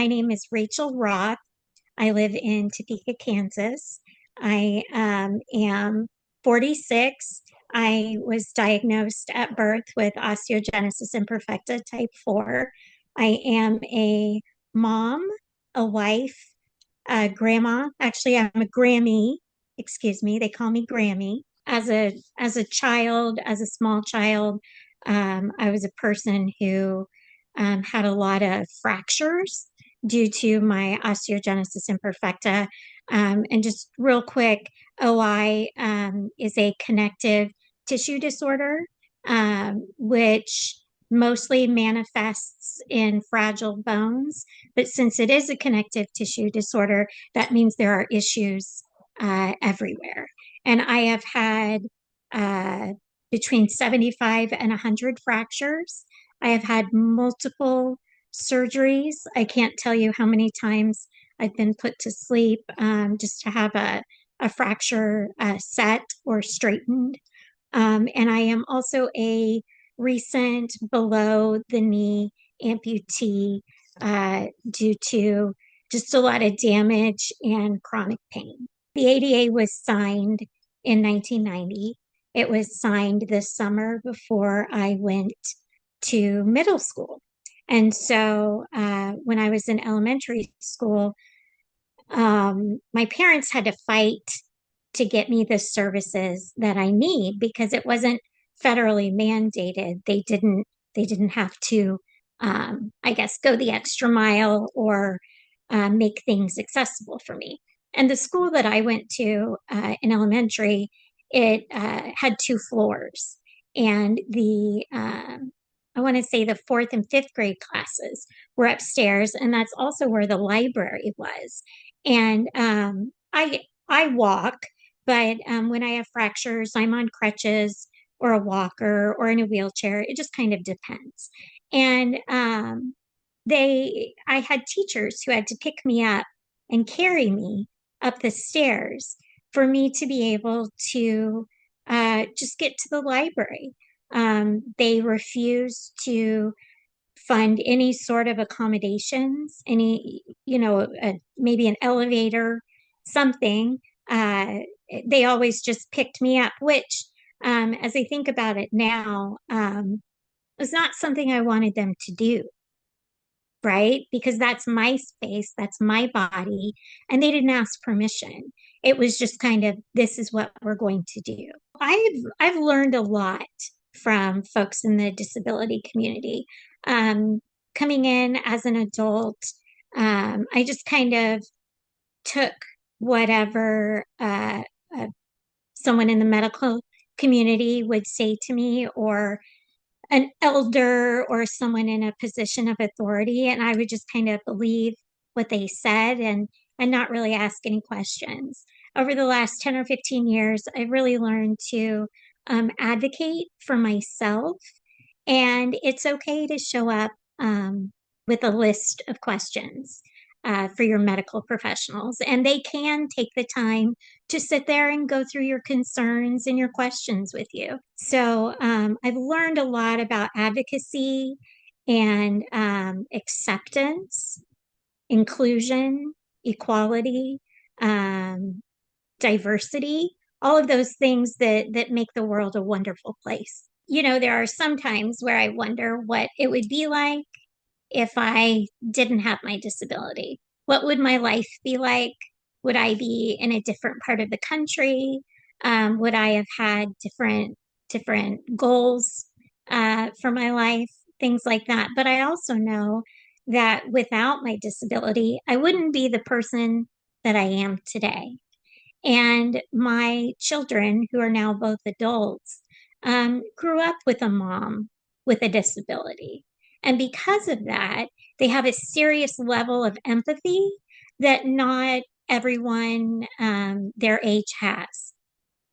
My name is Rachael Roth. I live in Topeka, Kansas. I am 46. I was diagnosed at birth with osteogenesis imperfecta type 4. I am a mom, a wife, a grandma. Actually, I'm a Grammy. Excuse me. They call me Grammy. As a child, as a small child, I was a person who had a lot of fractures due to my osteogenesis imperfecta. And just real quick, OI is a connective tissue disorder, which mostly manifests in fragile bones. But since it is a connective tissue disorder, that means there are issues everywhere. And I have had uh, between 75 and 100 fractures. I have had multiple surgeries. I can't tell you how many times I've been put to sleep just to have a fracture set or straightened. And I am also a recent below the knee amputee due to just a lot of damage and chronic pain. The ADA was signed in 1990. It was signed this summer before I went to middle school. And so when I was in elementary school, my parents had to fight to get me the services that I need because it wasn't federally mandated. They didn't have to I guess go the extra mile or make things accessible for me. And the school that I went to in elementary, it had two floors, and the I want to say the fourth and fifth grade classes were upstairs, and that's also where the library was. And I walk, but when I have fractures, I'm on crutches or a walker or in a wheelchair. It just kind of depends. And I had teachers who had to pick me up and carry me up the stairs for me to be able to just get to the library. They refused to fund any sort of accommodations, maybe an elevator, something. Uh, they always just picked me up, which, as I think about it now, was not something I wanted them to do, right? Because that's my space, that's my body, and they didn't ask permission. It was just kind of, this is what we're going to do. I've learned a lot from folks in the disability community. Um, Coming in as an adult, I just kind of took whatever someone in the medical community would say to me, or an elder or someone in a position of authority, and I would just kind of believe what they said and not really ask any questions. Over the last 10 or 15 years, I've really learned to advocate for myself, and it's okay to show up with a list of questions for your medical professionals. And they can take the time to sit there and go through your concerns and your questions with you. So I've learned a lot about advocacy and acceptance, inclusion, equality, um, diversity, all of those things that make the world a wonderful place. There are some times where I wonder what it would be like if I didn't have my disability. What would my life be like? Would I be in a different part of the country? Would I have had different goals for my life? Things like that. But I also know that without my disability, I wouldn't be the person that I am today. And my children, who are now both adults, grew up with a mom with a disability. And because of that, they have a serious level of empathy that not everyone their age has.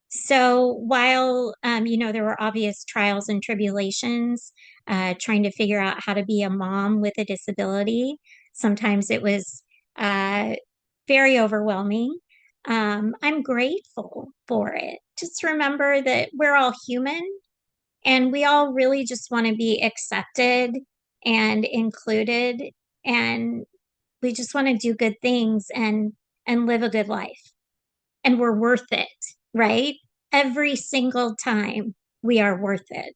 So while, there were obvious trials and tribulations trying to figure out how to be a mom with a disability, sometimes it was uh, very overwhelming. I'm grateful for it. Just remember that we're all human and we all really just want to be accepted and included. And we just want to do good things and live a good life. And we're worth it, right? Every single time we are worth it.